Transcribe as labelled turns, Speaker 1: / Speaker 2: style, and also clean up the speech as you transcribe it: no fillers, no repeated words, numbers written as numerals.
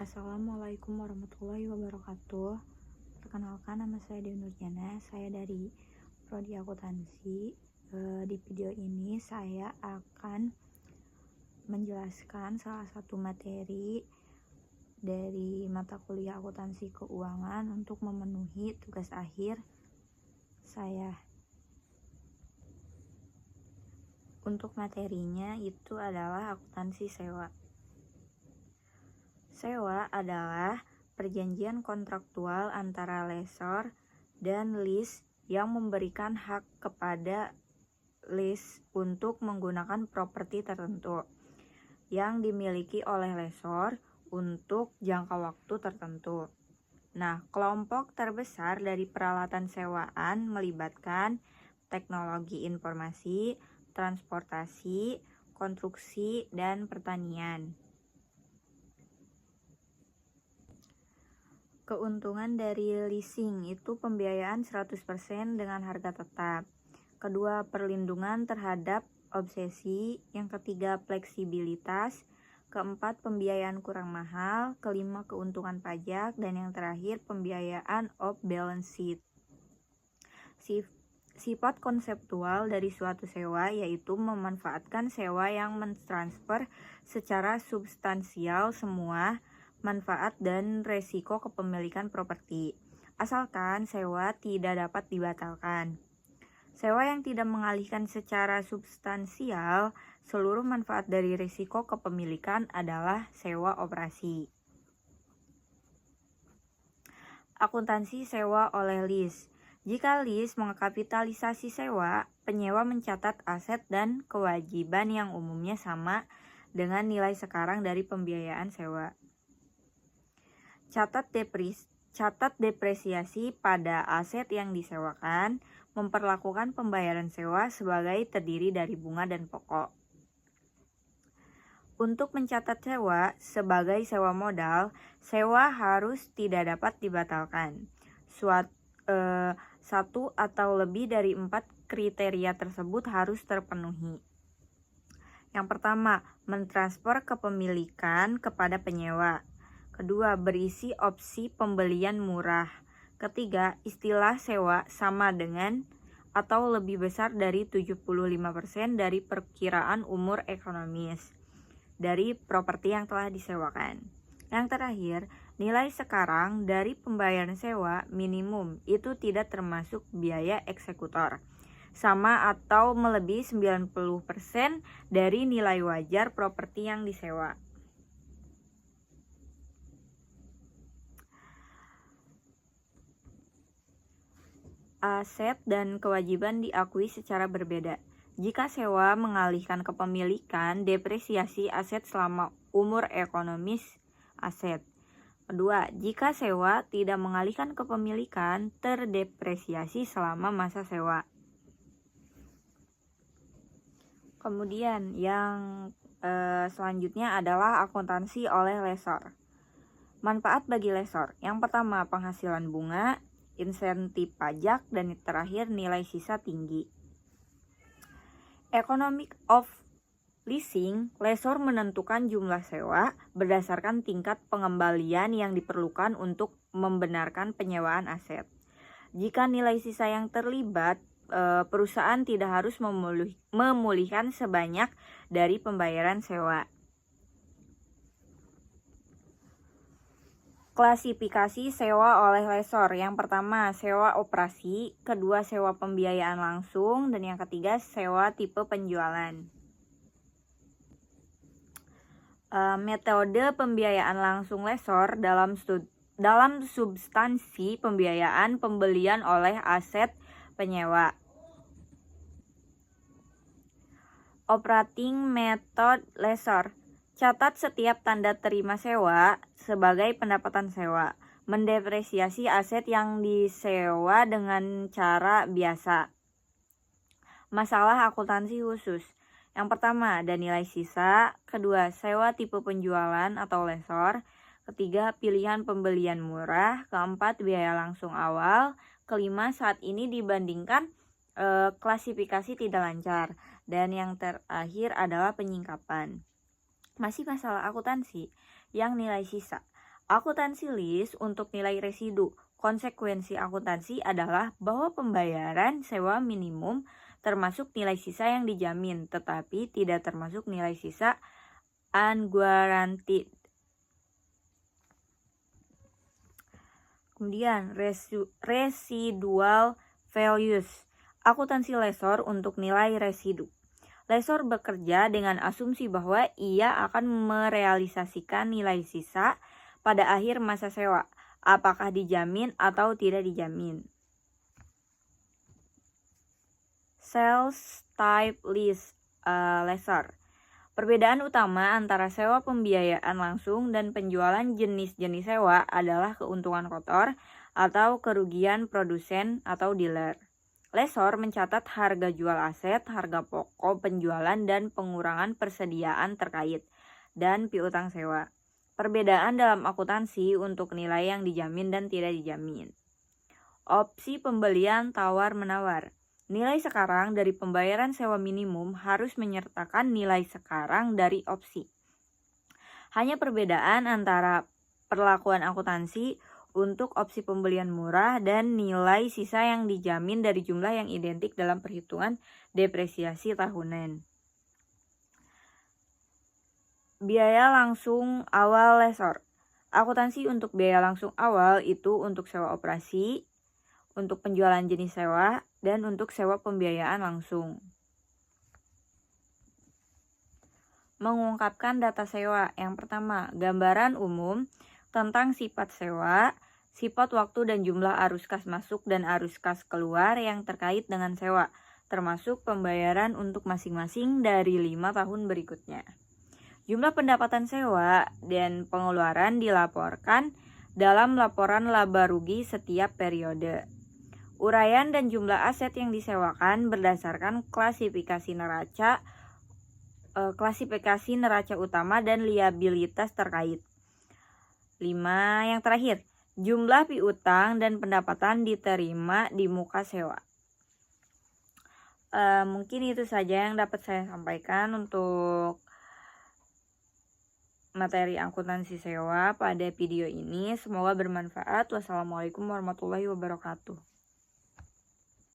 Speaker 1: Assalamualaikum warahmatullahi wabarakatuh. Perkenalkan, nama saya Dewi Nurjana. Saya dari Prodi Akuntansi. Di video ini saya akan menjelaskan salah satu materi dari mata kuliah akuntansi keuangan untuk memenuhi tugas akhir saya. Untuk materinya itu adalah akuntansi sewa. Sewa adalah perjanjian kontraktual antara lessor dan lease yang memberikan hak kepada lease untuk menggunakan properti tertentu yang dimiliki oleh lessor untuk jangka waktu tertentu. Nah, kelompok terbesar dari peralatan sewaan melibatkan teknologi informasi, transportasi, konstruksi, dan pertanian. Keuntungan dari leasing itu pembiayaan 100% dengan harga tetap. Kedua, perlindungan terhadap obsesi. Yang ketiga, fleksibilitas. Keempat, pembiayaan kurang mahal. Kelima, keuntungan pajak. Dan yang terakhir, pembiayaan off balance sheet. Sifat konseptual dari suatu sewa yaitu memanfaatkan sewa yang mentransfer secara substansial semua manfaat dan resiko kepemilikan properti, asalkan sewa tidak dapat dibatalkan. Sewa yang tidak mengalihkan secara substansial seluruh manfaat dari resiko kepemilikan adalah sewa operasi. Akuntansi sewa oleh lease. Jika lease mengkapitalisasi sewa, penyewa mencatat aset dan kewajiban yang umumnya sama dengan nilai sekarang dari pembiayaan sewa. Catat depresiasi pada aset yang disewakan, memperlakukan pembayaran sewa sebagai terdiri dari bunga dan pokok. Untuk mencatat sewa sebagai sewa modal, sewa harus tidak dapat dibatalkan. Satu atau lebih dari 4 kriteria tersebut harus terpenuhi. Yang pertama, mentransfer kepemilikan kepada penyewa. Kedua, berisi opsi pembelian murah. Ketiga, istilah sewa sama dengan atau lebih besar dari 75% dari perkiraan umur ekonomis dari properti yang telah disewakan. Yang terakhir, nilai sekarang dari pembayaran sewa minimum itu tidak termasuk biaya eksekutor, sama atau melebihi 90% dari nilai wajar properti yang disewa. Aset dan kewajiban diakui secara berbeda. Jika sewa mengalihkan kepemilikan, depresiasi aset selama umur ekonomis aset. Kedua, jika sewa tidak mengalihkan kepemilikan, terdepresiasi selama masa sewa. Kemudian yang selanjutnya adalah akuntansi oleh lessor. Manfaat bagi lessor. Yang pertama, penghasilan bunga, insentif pajak, dan terakhir nilai sisa tinggi. Economic of leasing, lessor menentukan jumlah sewa berdasarkan tingkat pengembalian yang diperlukan untuk membenarkan penyewaan aset. Jika nilai sisa yang terlibat, perusahaan tidak harus memulihkan sebanyak dari pembayaran sewa. Klasifikasi sewa oleh lessor. Yang pertama, sewa operasi. Kedua, sewa pembiayaan langsung. Dan yang ketiga, sewa tipe penjualan. Metode pembiayaan langsung lessor dalam substansi pembiayaan pembelian oleh aset penyewa. Operating method lessor. Catat setiap tanda terima sewa sebagai pendapatan sewa. Mendepresiasi aset yang disewa dengan cara biasa. Masalah akuntansi khusus. Yang pertama, ada nilai sisa. Kedua, sewa tipe penjualan atau lessor. Ketiga, pilihan pembelian murah. Keempat, biaya langsung awal. Kelima, saat ini dibandingkan klasifikasi tidak lancar. Dan yang terakhir adalah penyingkapan. Masih masalah akuntansi yang nilai sisa. Akuntansi list untuk nilai residu. Konsekuensi akuntansi adalah bahwa pembayaran sewa minimum termasuk nilai sisa yang dijamin, tetapi tidak termasuk nilai sisa unguaranteed. Kemudian residual values. Akuntansi lesor untuk nilai residu. Lesor bekerja dengan asumsi bahwa ia akan merealisasikan nilai sisa pada akhir masa sewa, apakah dijamin atau tidak dijamin. Sales type list lesor. Perbedaan utama antara sewa pembiayaan langsung dan penjualan jenis-jenis sewa adalah keuntungan kotor atau kerugian produsen atau dealer. Lesor mencatat harga jual aset, harga pokok penjualan, dan pengurangan persediaan terkait, dan piutang sewa. Perbedaan dalam akuntansi untuk nilai yang dijamin dan tidak dijamin. Opsi pembelian tawar-menawar. Nilai sekarang dari pembayaran sewa minimum harus menyertakan nilai sekarang dari opsi. Hanya perbedaan antara perlakuan akuntansi untuk opsi pembelian murah dan nilai sisa yang dijamin dari jumlah yang identik dalam perhitungan depresiasi tahunan. Biaya langsung awal lesor. Akuntansi untuk biaya langsung awal itu untuk sewa operasi, untuk penjualan jenis sewa, dan untuk sewa pembiayaan langsung. Mengungkapkan data sewa. Yang pertama, gambaran umum tentang sifat sewa, sifat waktu dan jumlah arus kas masuk dan arus kas keluar yang terkait dengan sewa, termasuk pembayaran untuk masing-masing dari 5 tahun berikutnya. Jumlah pendapatan sewa dan pengeluaran dilaporkan dalam laporan laba rugi setiap periode. Uraian dan jumlah aset yang disewakan berdasarkan klasifikasi neraca utama dan liabilitas terkait. 5. Yang terakhir, jumlah piutang dan pendapatan diterima di muka sewa. Mungkin itu saja yang dapat saya sampaikan untuk materi akuntansi sewa pada video ini. Semoga bermanfaat. Wassalamualaikum warahmatullahi wabarakatuh.